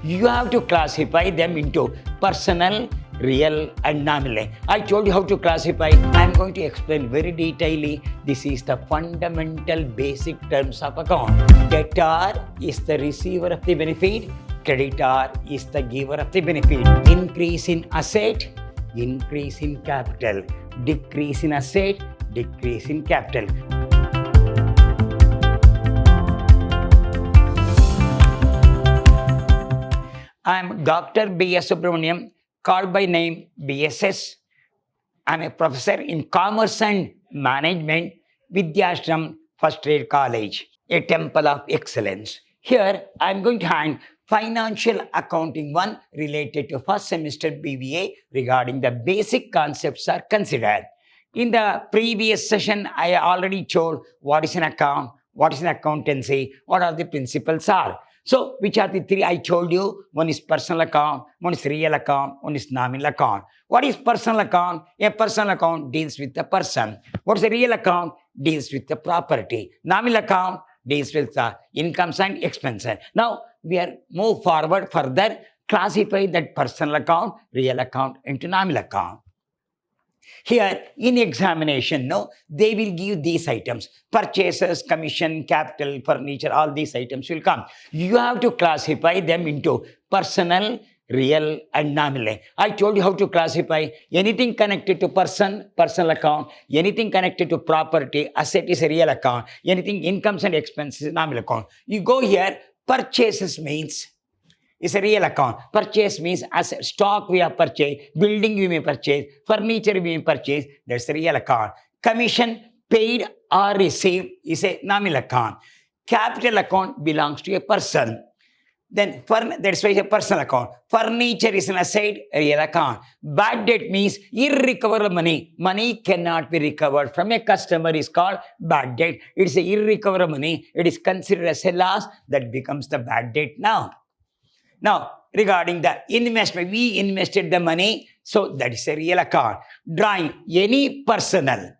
You have to classify them into personal, real and nominal. I told you how to classify. I am going to explain very detailedly. This is the fundamental basic terms of account. Debtor is the receiver of the benefit. Creditor is the giver of the benefit. Increase in asset, increase in capital. Decrease in asset, decrease in capital. I am Dr. B.S. Subramaniam, called by name BSS. I am a professor in Commerce and Management, Vidyashram First Grade College, a temple of excellence. Here, I am going to hand Financial Accounting 1 related to first semester BBA regarding the basic concepts are considered. In the previous session, I already told what is an account, what is an accountancy, what are the principles are. So, which are the three I told you? One is personal account, one is real account, one is nominal account. What is personal account? A personal account deals with the person. What is a real account? Deals with the property. Nominal account deals with the incomes and expenses. Now, we are move forward further, classify that personal account, real account into nominal account. Here, in examination, they will give these items. Purchases, commission, capital, furniture, all these items will come. You have to classify them into personal, real and nominal. I told you how to classify anything connected to personal account, anything connected to property, asset is a real account, anything incomes and expenses, nominal account. You go here, purchases means is a real account. Purchase means as stock we have purchased, building we may purchase, furniture we may purchase, that's a real account. Commission paid or received is a nominal account. Capital account belongs to a person. Then that's why it's a personal account. Furniture is an asset, a real account. Bad debt means irrecoverable money. Money cannot be recovered from a customer is called bad debt. It's a irrecoverable money. It is considered as a loss that becomes the bad debt now. Now, regarding the investment, we invested the money, so that is a real account. Drawing, any personal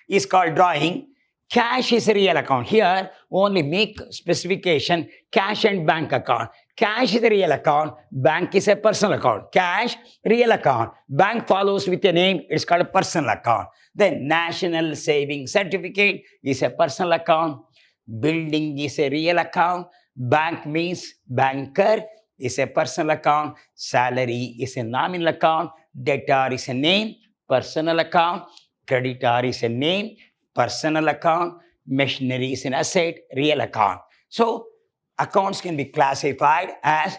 is called drawing. Cash is a real account. Here, only make specification, cash and bank account. Cash is a real account, bank is a personal account. Cash, real account. Bank follows with a name, it's called a personal account. Then, National Savings Certificate is a personal account. Building is a real account. Bank means banker is a personal account. Salary is a nominal account. Debtor is a name, personal account. Creditor is a name, personal account. Machinery is an asset, real account. So, accounts can be classified as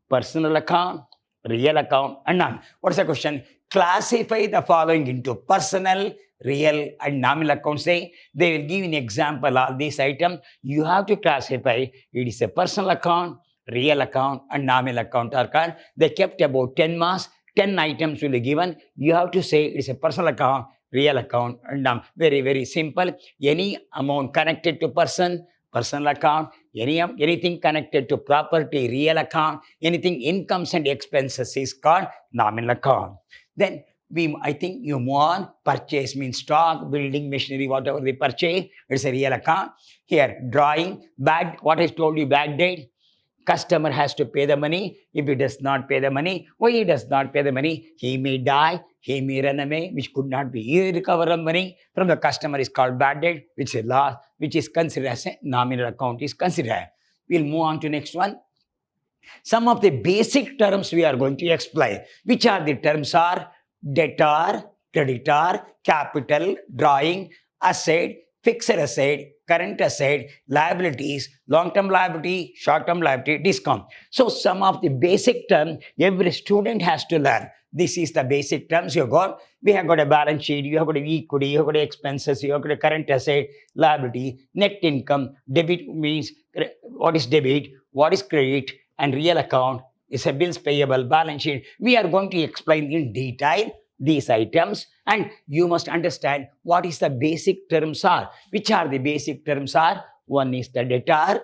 personal account, real account and nominal. What's the question? Classify the following into personal, real and nominal accounts. They will give an example of this item. You have to classify it is a personal account, real account and nominal account are called. They kept about 10 marks, 10 items will be given. You have to say it is a personal account, real account and very, very simple. Any amount connected to person, personal account, anything connected to property, real account, anything incomes and expenses is called nominal account. Then I think you move on. Purchase means stock, building, machinery, whatever they purchase, it's a real account. Here, drawing, what I told you, bad debt. Customer has to pay the money. If he does not pay the money, why he does not pay the money? He may die, he may run away, which could not be irrecoverable money from the customer is called bad debt, which is a loss, which is considered as a nominal account is considered. We'll move on to next one. Some of the basic terms we are going to explain. Which are the terms are debtor, creditor, capital, drawing, asset, fixed asset, current asset, liabilities, long-term liability, short-term liability, discount. So some of the basic terms every student has to learn. This is the basic terms you got. We have got a balance sheet, you have got a equity, you have got expenses, you have got a current asset, liability, net income. Debit means what is debit, what is credit, and real account is a bills payable, balance sheet. We are going to explain in detail these items and you must understand what is the basic terms are. Which are the basic terms are? One is the debtor,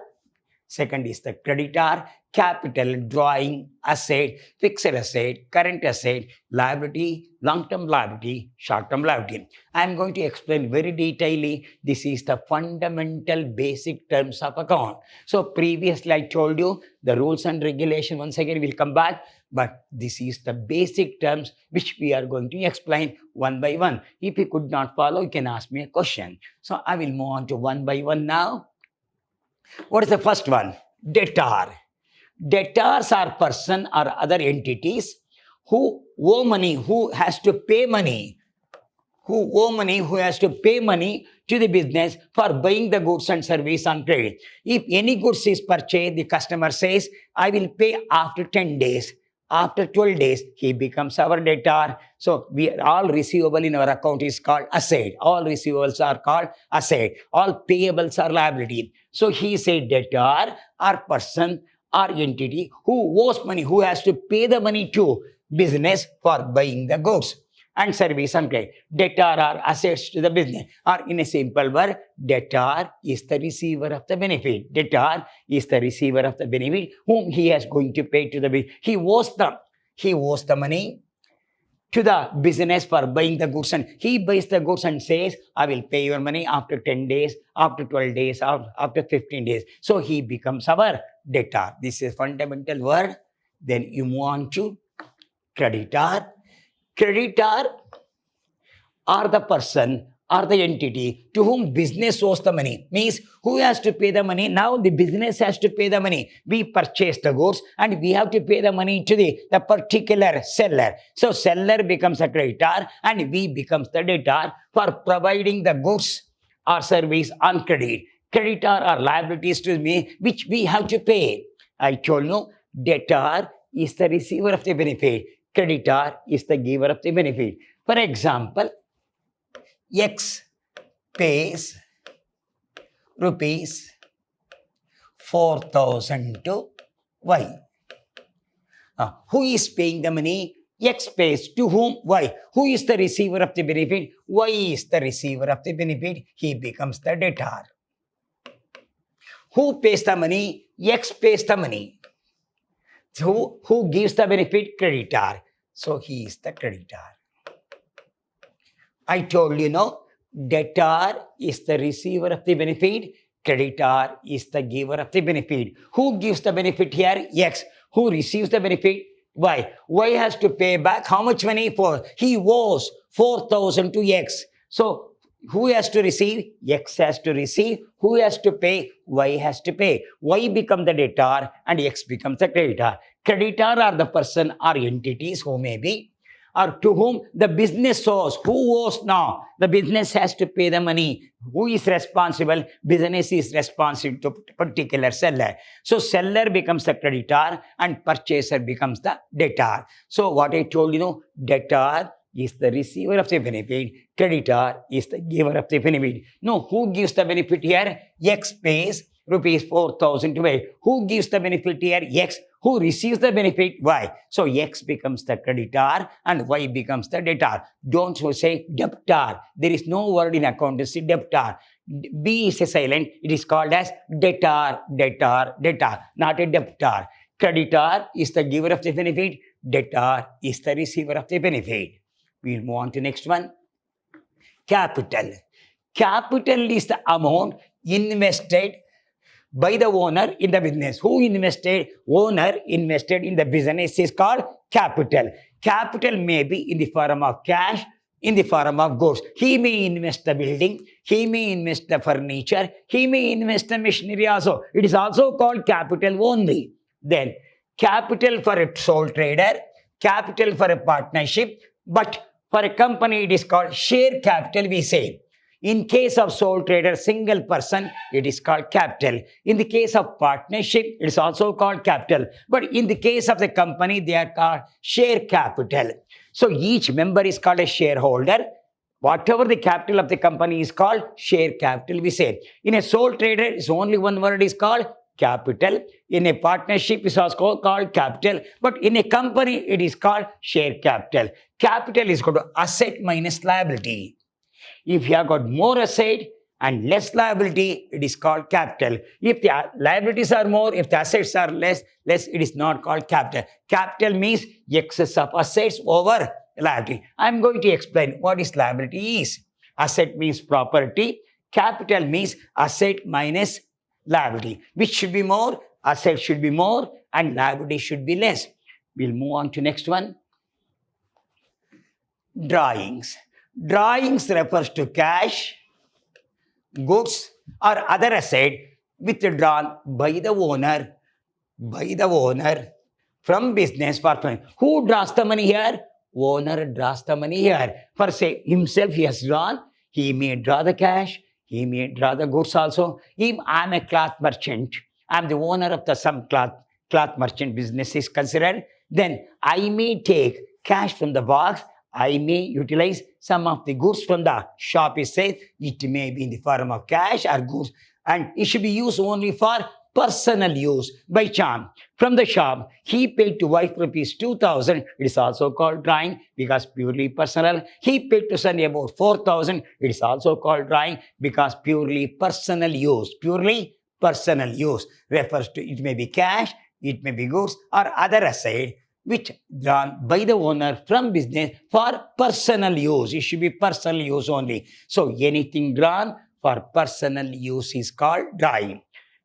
second is the creditor, capital, drawing, asset, fixed asset, current asset, liability, long-term liability, short-term liability. I am going to explain very detailedly. This is the fundamental basic terms of account. So previously I told you the rules and regulation, once again we'll come back, but this is the basic terms which we are going to explain one by one. If you could not follow, you can ask me a question. So I will move on to one by one now. What is the first one? Debtor. Debtors are person or other entities who owe money, who has to pay money, who has to pay money to the business for buying the goods and service on credit. If any goods is purchased, the customer says, I will pay after 10 days. After 12 days, he becomes our debtor. So we are all receivable in our account is called asset. All receivables are called asset. All payables are liability. So he is a debtor or person or entity who owes money, who has to pay the money to business for buying the goods and service on credit. Debtor are assets to the business. Or in a simple word, debtor is the receiver of the benefit. Debtor is the receiver of the benefit whom he is going to pay to the business. He owes the money to the business for buying the goods, and he buys the goods and says, I will pay your money after 10 days, after 12 days, after 15 days. So he becomes our debtor. This is fundamental word. Then you move on to creditor. Creditor are the person or the entity to whom business owes the money. Means who has to pay the money? Now the business has to pay the money. We purchase the goods and we have to pay the money to the particular seller. So seller becomes a creditor and we becomes the debtor for providing the goods or service on credit. Creditor are liabilities to me which we have to pay. I told you, debtor is the receiver of the benefit. Creditor is the giver of the benefit. For example, X pays rupees 4,000 to Y. Who is paying the money? X pays to whom? Y. Who is the receiver of the benefit? Y is the receiver of the benefit. He becomes the debtor. Who pays the money? X pays the money. So who gives the benefit? Creditor. So he is the creditor. I told you, debtor is the receiver of the benefit. Creditor is the giver of the benefit. Who gives the benefit here? X. Who receives the benefit? Y. Y has to pay back how much money? For he owes 4,000 to X. So who has to receive? X has to receive. Who has to pay? Y has to pay. Y becomes the debtor and X becomes the creditor. Creditor are the person or entities who may be or to whom the business owes. Who owes now? The business has to pay the money. Who is responsible? Business is responsible to particular seller. So seller becomes the creditor and purchaser becomes the debtor. So what I told you, debtor is the receiver of the benefit. Creditor is the giver of the benefit. No, who gives the benefit here? X pays rupees 4,000 to Y. Who gives the benefit here? X. Who receives the benefit? Y. So X becomes the creditor and Y becomes the debtor. Don't say debtor. There is no word in accountancy debtor. B is a silent. It is called as debtor, debtor, debtor, not a debtor. Creditor is the giver of the benefit. Debtor is the receiver of the benefit. We'll move on to next one. Capital. Capital is the amount invested by the owner in the business. Who invested? Owner invested in the business is called capital. Capital may be in the form of cash, in the form of goods. He may invest the building, he may invest the furniture, he may invest the machinery also. It is also called capital only. Then capital for a sole trader, capital for a partnership, but for a company it is called share capital we say. In case of sole trader, single person, it is called capital. In the case of partnership, it is also called capital. But in the case of the company, they are called share capital. So each member is called a shareholder. Whatever the capital of the company is called, share capital we say. In a sole trader, it's only one word is called capital. In a partnership, it's also called capital. But in a company, it is called share capital. Capital is equal to asset minus liability. If you have got more asset and less liability, it is called capital. If the liabilities are more, if the assets are less, it is not called capital. Capital means excess of assets over liability. I'm going to explain what is liability is. Asset means property. Capital means asset minus liability. Which should be more? Asset should be more and liability should be less. We'll move on to next one. Drawings. Drawings refers to cash, goods or other asset withdrawn by the owner from business for fund. Who draws the money here? Owner draws the money here. For say himself he has drawn, he may draw the cash, he may draw the goods also. If I am a cloth merchant, I am the owner of the some cloth merchant business is considered, then I may take cash from the box, I may utilize some of the goods from the shop itself. It may be in the form of cash or goods, and it should be used only for personal use. By chance, from the shop, he paid to wife rupees 2,000. It is also called drawing because purely personal. He paid to son about 4,000. It is also called drawing because purely personal use. Purely personal use refers to, it may be cash, it may be goods or other asset which drawn by the owner from business for personal use. It should be personal use only. So anything drawn for personal use is called drawing.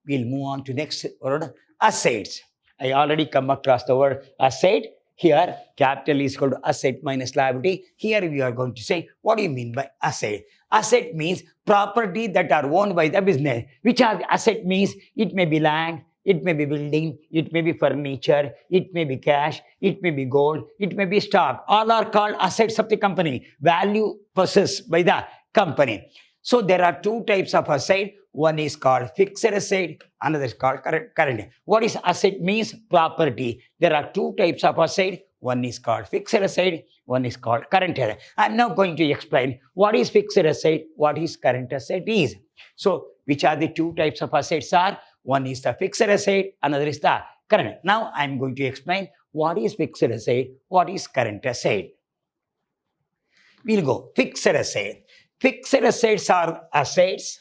We'll move on to next word, assets. I already come across the word asset. Here, capital is called asset minus liability. Here we are going to say, what do you mean by asset? Asset means property that are owned by the business. Which are the asset means? It may be land, it may be building, it may be furniture, it may be cash, it may be gold, it may be stock. All are called assets of the company, value possessed by the company. So there are two types of asset. One is called fixed asset, another is called current. What is asset means? Property. There are two types of asset. One is called fixed asset, one is called current asset. I'm now going to explain what is fixed asset, what is current asset is. So which are the two types of assets are? One is the fixed asset, another is the current. Now I'm going to explain what is fixed asset, what is current asset. We'll go fixed asset. Fixed assets are assets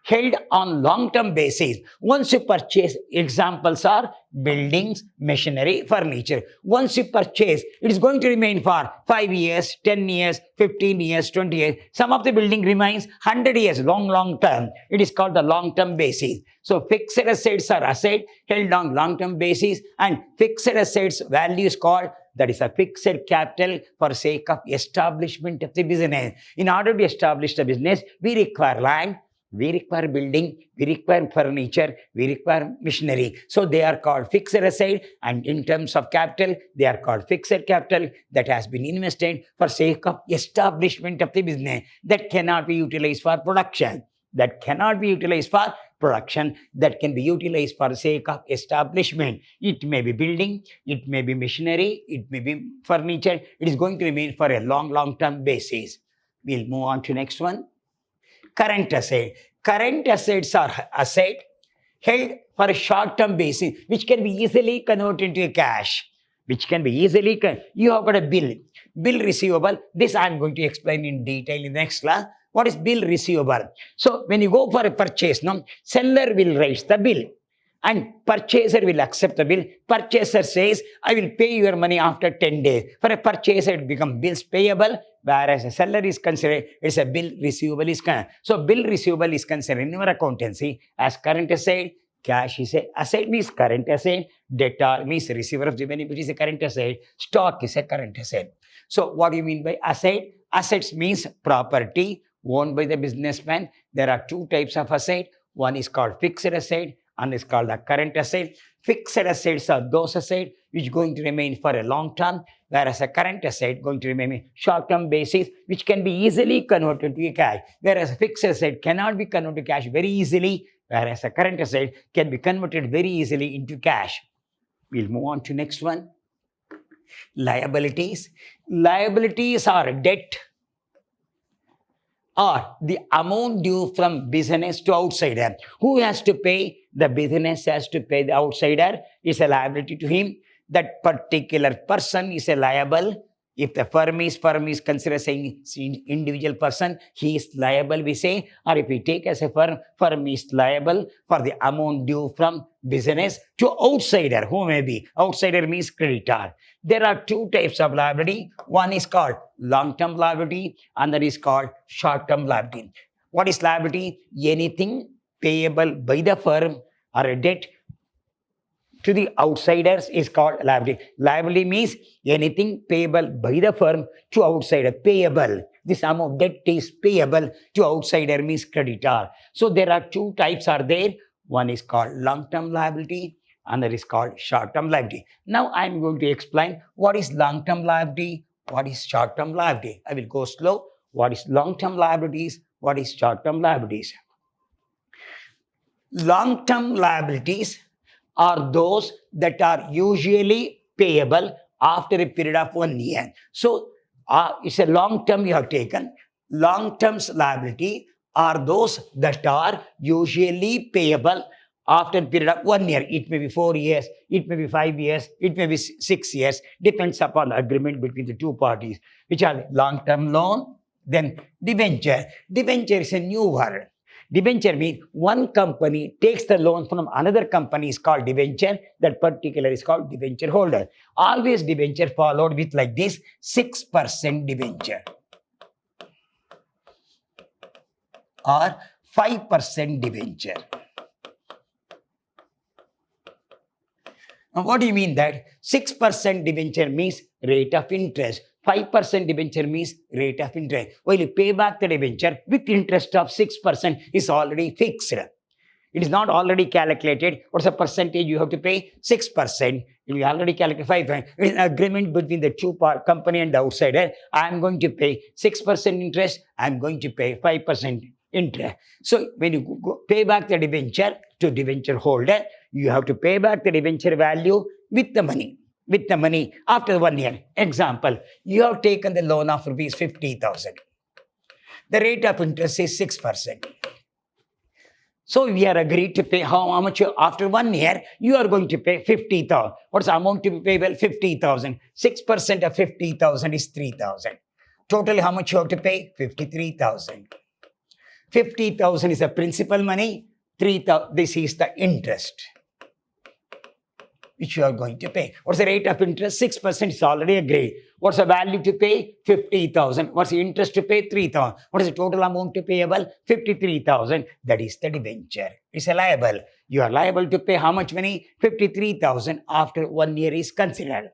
held on long-term basis. Once you purchase, examples are buildings, machinery, furniture. Once you purchase, it is going to remain for 5 years, 10 years, 15 years, 20 years. Some of the building remains 100 years, long term. It is called the long-term basis. So fixed assets are assets held on long-term basis, and fixed assets value is called, that is a fixed capital for sake of establishment of the business. In order to establish the business, we require land, we require building, we require furniture, we require machinery. So they are called fixed asset, and in terms of capital, they are called fixed capital that has been invested for sake of establishment of the business. That cannot be utilized for production. That cannot be utilized for production. That can be utilized for the sake of establishment. It may be building, it may be machinery, it may be furniture. It is going to remain for a long-term basis. We'll move on to next one. Current asset. Current assets are asset held for a short-term basis, which can be easily converted into cash. Which can be easily, you have got a bill receivable. This I am going to explain in detail in the next class. What is bill receivable? So when you go for a purchase, no, seller will raise the bill and purchaser will accept the bill. Purchaser says, I will pay your money after 10 days. For a purchaser, it becomes bills payable, whereas a seller is considered, it's a bill receivable is considered. So bill receivable is considered in our accountancy as current asset. Cash is a asset means current asset. Debtor means receiver of the benefit is a current asset. Stock is a current asset. So what do you mean by asset? Assets means property owned by the businessman. There are two types of asset. One is called fixed asset and is called the current asset. Fixed assets are those assets which are going to remain for a long term, whereas a current asset going to remain short term basis, which can be easily converted to a cash. Whereas a fixed asset cannot be converted to cash very easily, whereas a current asset can be converted very easily into cash. We'll move on to next one. Liabilities. Liabilities are debt or the amount due from business to outsider. Who has to pay? The business has to pay the outsider. Is a liability to him. That particular person is a liable If the firm is considered saying individual person, he is liable, we say, or if we take as a firm is liable for the amount due from business to outsider, who may be. Outsider means creditor. There are two types of liability. One is called long-term liability, and that is called short-term liability. What is liability? Anything payable by the firm or a debt to the outsiders is called liability. Liability means anything payable by the firm to outsider. Payable. This amount debt is payable to outsider means creditor. So there are two types are there. One is called long-term liability, another is called short-term liability. Now I am going to explain what is long-term liability, what is short-term liability. I will go slow. What is long-term liabilities? What is short-term liabilities? Long-term liabilities are those that are usually payable after a period of 1 year. So it's a long term you have taken. Long term liability are those that are usually payable after a period of 1 year. It may be 4 years, it may be 5 years, it may be 6 years, depends upon the agreement between the two parties, which are long term loan, then debenture. Debenture is a new word. Debenture means one company takes the loan from another company is called debenture. That particular is called debenture holder. Always debenture followed with like this 6% debenture or 5% debenture. Now, what do you mean that? 6% debenture means rate of interest. 5% debenture means rate of interest. While you pay back the debenture with interest of 6% is already fixed. It is not already calculated. What's the percentage you have to pay? 6%. You already calculate 5%. It is an agreement between the two company and the outsider. I am going to pay 6% interest. I am going to pay 5% interest. So when you pay back the debenture to debenture holder, you have to pay back the debenture value with the money. With the money after 1 year. Example, you have taken the loan of rupees 50,000. The rate of interest is 6%. So we are agreed to pay how much after 1 year you are going to pay 50,000. What's the amount to be paid? Well, 50,000. 6% of 50,000 is 3,000. Total how much you have to pay? 53,000. 50,000 is the principal money. 3,000. This is the interest which you are going to pay. What's the rate of interest? 6% is already agreed. What's the value to pay? 50,000. What's the interest to pay? 3,000. What is the total amount to payable? 53,000. That is the debenture. It's a liable. You are liable to pay how much money? 53,000 after 1 year is considered.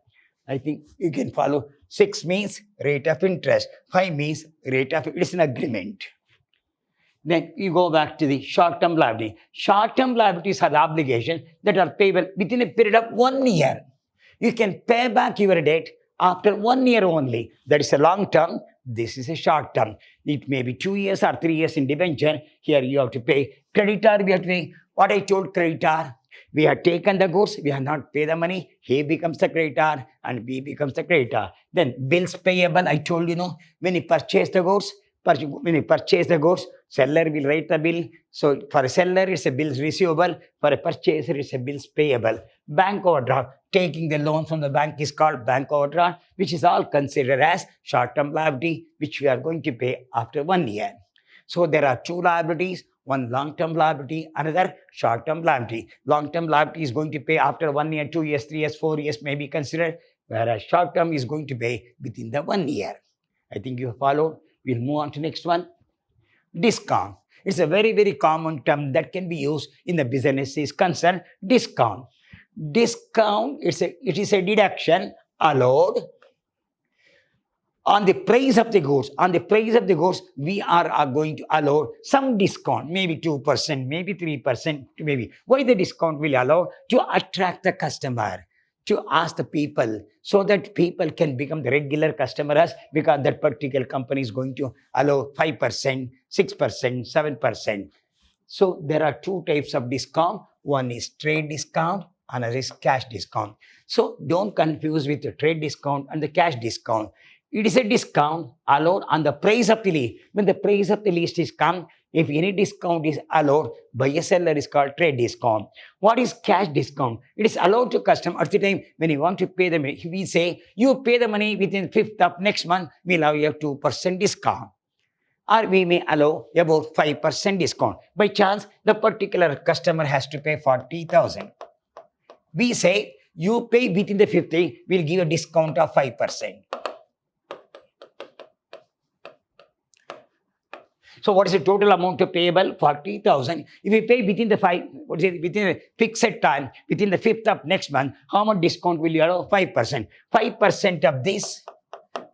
I think you can follow. 6 means rate of interest. 5 means rate of, it is an agreement. Then you go back to the short-term liability. Short-term liabilities are the obligations that are payable within a period of 1 year. You can pay back your debt after 1 year only. That is a long-term. This is a short-term. It may be 2 years or 3 years in debenture. Here you have to pay. Creditor, we have to pay. What I told creditor, we have taken the goods, we have not paid the money. He becomes the creditor and B becomes the creditor. Then bills payable, I told you, when you purchase the goods, seller will write the bill. So for a seller, it's a bills receivable. For a purchaser, it's a bills payable. Bank overdraft. Taking the loan from the bank is called bank overdraft, which is all considered as short-term liability, which we are going to pay after 1 year. So there are two liabilities. One long-term liability, another short-term liability. Long-term liability is going to pay after 1 year, 2 years, 3 years, 4 years may be considered, whereas short-term is going to pay within the 1 year. I think you followed. We'll move on to next one. Discount. It's a very, very common term that can be used in the business is concerned. Discount. Discount, it is a deduction allowed on the price of the goods. On the price of the goods, we are going to allow some discount, maybe 2%, maybe 3%, maybe. Why the discount will allow? To attract the customer, to ask the people, so that people can become the regular customers, because that particular company is going to allow 5%, 6%, 7%. So there are two types of discount. One is trade discount, another is cash discount. So don't confuse with the trade discount and the cash discount. It is a discount allowed on the price of the lease. When the price of the lease is come, if any discount is allowed by a seller, is called trade discount. What is cash discount? It is allowed to customer at the time when you want to pay the money. We say you pay the money within 5th of next month, we'll allow you a 2% discount. Or we may allow about 5% discount. By chance, the particular customer has to pay 40,000. We say you pay within the 50, we'll give a discount of 5%. So what is the total amount of payable? 40,000. If we pay within within the fixed time, within the 5th of next month, how much discount will you allow? 5%. 5% of this,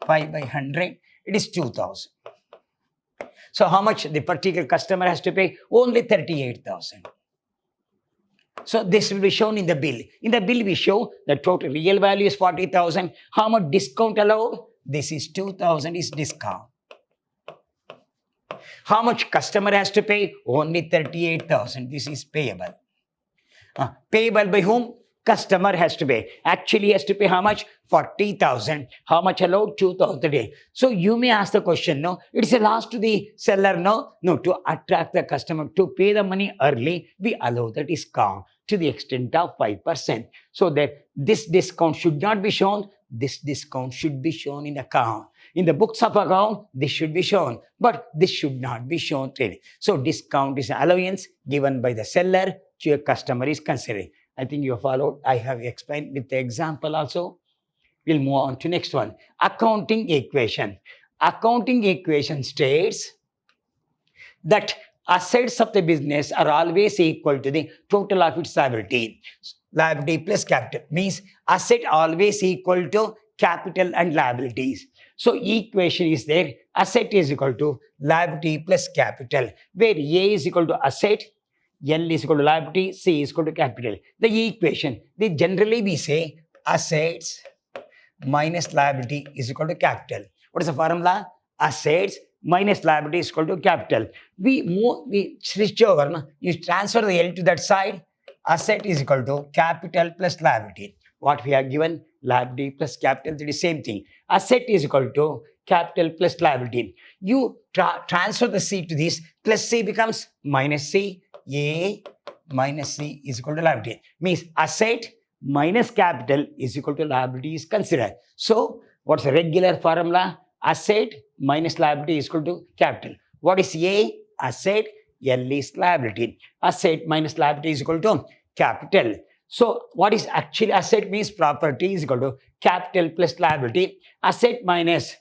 5 by 100, it is 2,000. So how much the particular customer has to pay? Only 38,000. So this will be shown in the bill. In the bill, we show the total real value is 40,000. How much discount allowed? This is 2,000 is discount. How much customer has to pay? Only 38,000. This is payable. Payable by whom? Customer has to pay. Actually has to pay how much? 40,000. How much allowed? 2,000 a day. So you may ask the question, no, it's a loss to the seller, no? No, to attract the customer, to pay the money early, we allow the discount to the extent of 5%. So that this discount should not be shown. This discount should be shown in the account. In the books of account, this should be shown, but this should not be shown really. So discount is an allowance given by the seller to a customer is considering. I think you followed. I have explained with the example also. We'll move on to next one. Accounting equation. Accounting equation states that assets of the business are always equal to the total of its liability. Liability plus capital means asset always equal to capital and liabilities. So equation is there. Asset is equal to liability plus capital, where A is equal to asset, L is equal to liability, C is equal to capital. The equation, generally we say assets minus liability is equal to capital. What is the formula? Assets minus liability is equal to capital. We switch over, you transfer the L to that side. Asset is equal to capital plus liability. What we have given, liability plus capital, that is same thing. Asset is equal to capital plus liability. You transfer the C to this, plus C becomes minus C. A minus C is equal to liability. Means asset minus capital is equal to liability is considered. So what's the regular formula? Asset minus liability is equal to capital. What is A? Asset. L is liability. Asset minus liability is equal to capital. So what is actually asset means property is equal to capital plus liability. Asset minus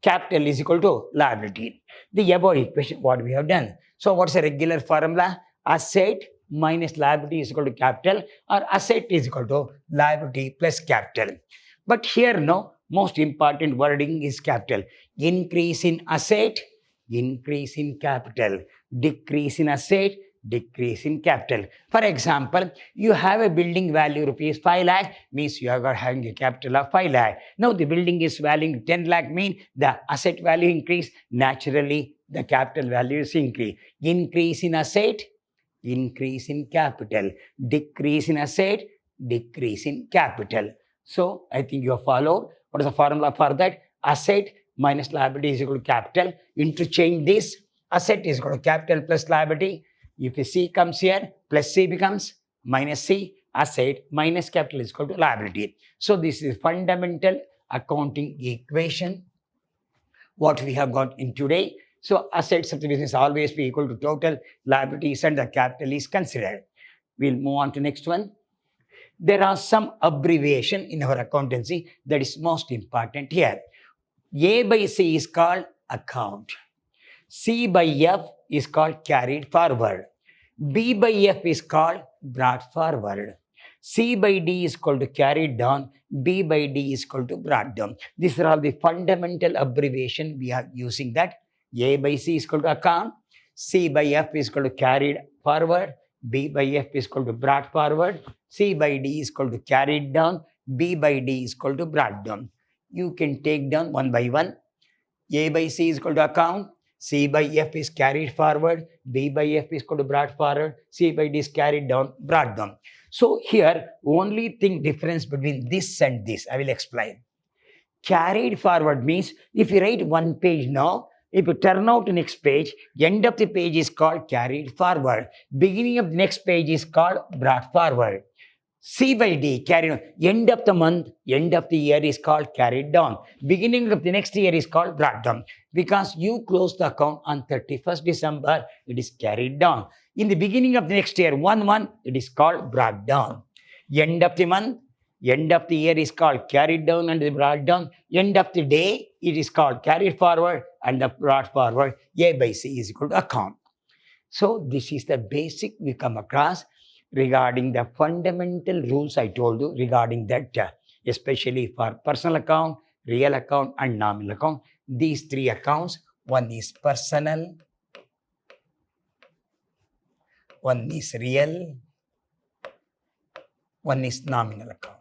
capital is equal to liability. The above equation, what we have done. So what's the regular formula? Asset minus liability is equal to capital, or asset is equal to liability plus capital. But here, no, most important wording is capital. Increase in asset, increase in capital. Decrease in asset, decrease in capital. For example, you have a building value rupees 5 lakh, means you are having a capital of 5 lakh. Now the building is valuing 10 lakh, mean the asset value increase, naturally the capital value is increase. Increase in asset, increase in capital. Decrease in asset, decrease in capital. So I think you have followed. What is the formula for that? Asset minus liability is equal to capital. Interchange this. Asset is equal to capital plus liability. If a C comes here, plus C becomes minus C. Asset minus capital is equal to liability. So this is fundamental accounting equation what we have got in today. So assets of the business always be equal to total liabilities and the capital is considered. We'll move on to next one. There are some abbreviation in our accountancy that is most important here. A by C is called account. C by F is called carried forward. B by F is called brought forward. C by D is called to carried down. B by D is called to brought down. These are all the fundamental abbreviation we are using that. A by C is equal to account. C by F is equal to carried forward. B by F is equal to brought forward. C by D is equal to carried down. B by D is equal to brought down. You can take down one by one. A by C is equal to account. C by F is carried forward. B by F is equal to brought forward. C by D is carried down, brought down. So here, only thing difference between this and this, I will explain. Carried forward means if you write one page now, if you turn out the next page, end of the page is called carried forward. Beginning of the next page is called brought forward. C by D, carried on. End of the month, end of the year is called carried down. Beginning of the next year is called brought down. Because you close the account on 31st December, it is carried down. In the beginning of the next year, 1/1, it is called brought down. End of the month, end of the year is called carried down and brought down. End of the day, it is called carried forward and the brought forward. A by C is equal to account. So this is the basic we come across regarding the fundamental rules I told you regarding that, especially for personal account, real account, and nominal account. These three accounts, one is personal, one is real, one is nominal account.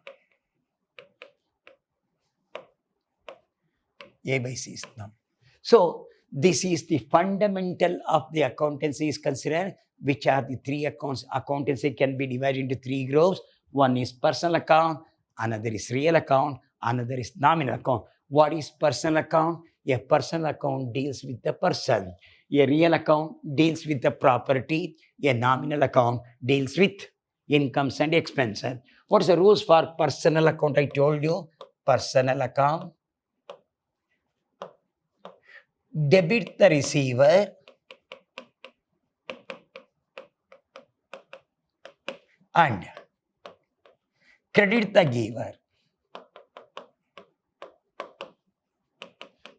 A by C is nominal. So this is the fundamental of the accountancy is considered, which are the three accounts. Accountancy can be divided into three groups. One is personal account, another is real account, another is nominal account. What is personal account? A personal account deals with the person. A real account deals with the property. A nominal account deals with incomes and expenses. What is the rules for personal account? I told you, personal account, debit the receiver and credit the giver.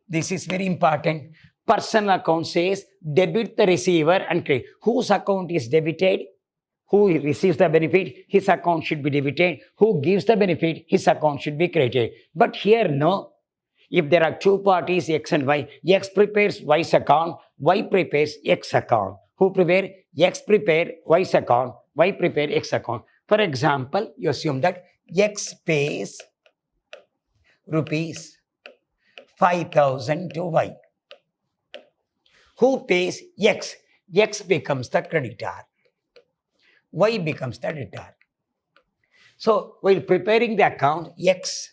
This is very important. Personal account says debit the receiver and credit. Whose account is debited? Who receives the benefit? His account should be debited. Who gives the benefit? His account should be credited. But here, no. If there are two parties, X and Y, X prepares Y's account, Y prepares X account. Who prepare? X prepare Y's account, Y prepare X account. For example, you assume that X pays rupees 5,000 to Y. Who pays X? X becomes the creditor. Y becomes the debtor. So while preparing the account, X,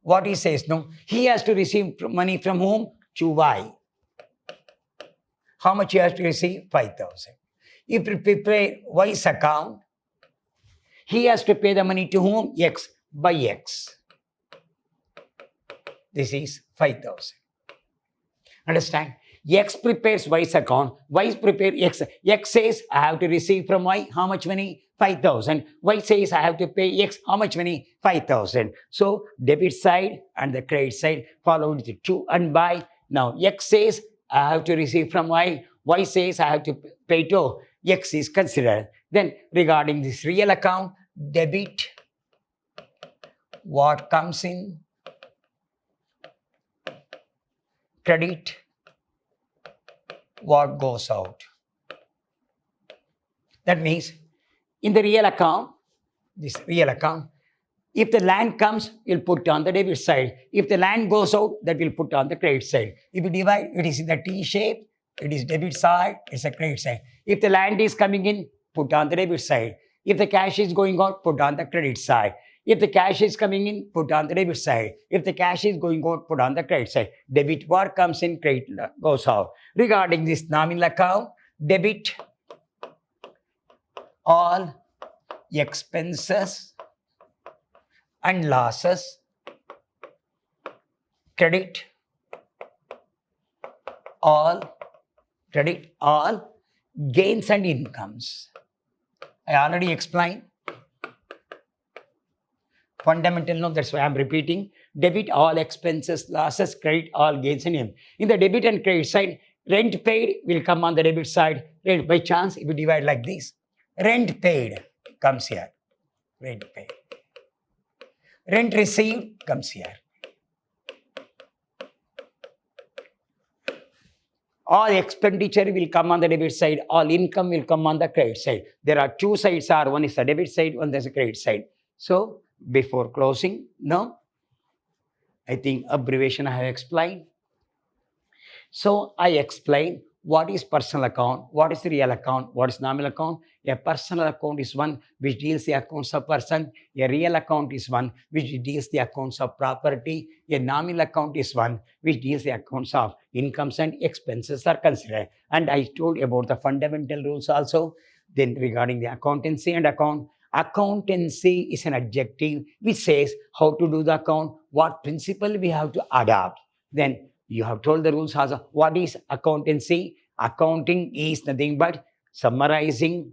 what he says, no, he has to receive money from whom? To Y. How much he has to receive? 5,000. If we prepare Y's account, he has to pay the money to whom? X, by X. This is 5,000. Understand? X prepares Y's account, Y prepares X. X says, I have to receive from Y, how much money? 5,000. Y says, I have to pay X, how much money? 5,000. So, debit side and the credit side followed with to and by. Now, X says, I have to receive from Y. Y says, I have to pay to. X is considered. Then, regarding this real account, debit, what comes in? Credit, what goes out. That means in the real account, this real account, if the land comes, you'll put on the debit side. If the land goes out, that will put on the credit side. If you divide, it is in the T shape, it is debit side, it's a credit side. If the land is coming in, put on the debit side. If the cash is going out, put on the credit side. If the cash is coming in, put on the debit side. If the cash is going out, put on the credit side. Debit what comes in, credit goes out. Regarding this nominal account, debit all expenses and losses. Credit all gains and incomes. I already explained. Fundamental, no, that's why I'm repeating. Debit all expenses, losses, credit all gains and income. In the debit and credit side, rent paid will come on the debit side. Rent, by chance, if you divide like this, rent paid comes here. Rent paid. Rent received comes here. All expenditure will come on the debit side. All income will come on the credit side. There are two sides. One is the debit side, one is the credit side. So, before closing, no, I think abbreviation I have explained. So, I explain What is personal account? What is the real account? What is nominal account? A personal account is one which deals the accounts of person. A real account is one which deals the accounts of property. A nominal account is one which deals the accounts of incomes and expenses are considered. And I told about the fundamental rules also. Then regarding the accountancy and account, accountancy is an adjective which says how to do the account, what principle we have to adopt. Then you have told the rules also. What is accountancy? Accounting is nothing but summarizing,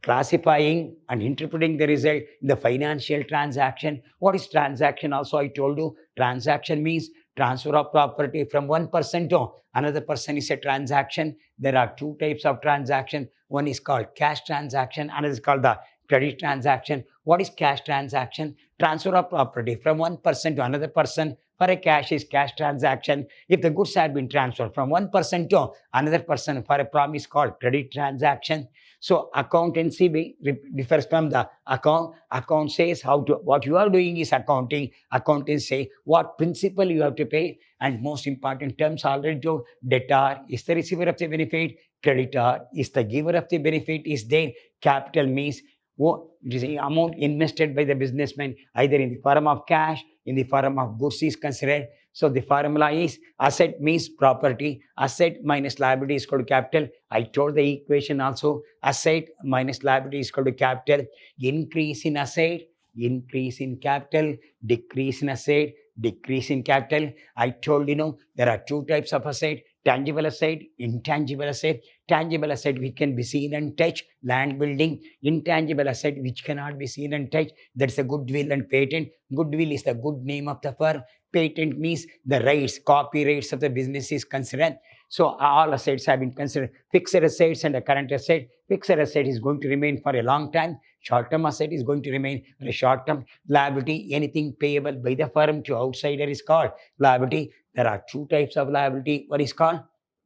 classifying, and interpreting the result in the financial transaction. What is transaction? Also, I told you transaction means transfer of property from one person to another person is a transaction. There are two types of transaction. One is called cash transaction, another is called the credit transaction. What is cash transaction? Transfer of property from one person to another person for a cash is cash transaction. If the goods had been transferred from one person to another person for a promise called credit transaction. So accountancy differs from the account. Account says how to, what you are doing is accounting. Accounting say what principle you have to pay. And most important terms already told, debtor is the receiver of the benefit, creditor is the giver of the benefit is there. Capital means it is the amount invested by the businessman either in the form of cash, in the form of goods is considered. So the formula is asset means property, asset minus liability is equal to capital. I told the equation also, asset minus liability is equal to capital. Increase in asset, increase in capital, decrease in asset, decrease in capital. I told there are two types of asset, tangible asset, intangible asset. Tangible asset which can be seen and touched, land building. Intangible asset which cannot be seen and touched, that's a goodwill and patent. Goodwill is the good name of the firm. Patent means the rights, copyrights of the business is considered. So all assets have been considered. Fixed assets and a current asset. Fixed asset is going to remain for a long time. Short-term asset is going to remain for a short term. Liability, anything payable by the firm to outsider is called liability. There are two types of liability. What is called?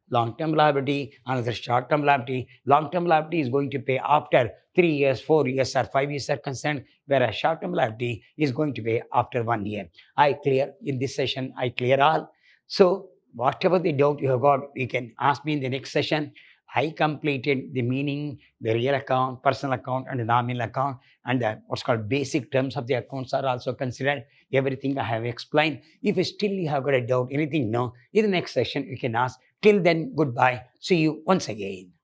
Long-term liability, another short-term liability. Long-term liability is going to pay after 3 years, 4 years, or 5 years are concerned, whereas short-term liability is going to pay after 1 year. I clear in this session, I clear all. So whatever the doubt you have got, you can ask me in the next session. I completed the meaning, the real account, personal account, and the nominal account, and the what's called basic terms of the accounts are also considered. Everything I have explained. If still you have got a doubt, anything, no, in the next session you can ask. Till then, goodbye. See you once again.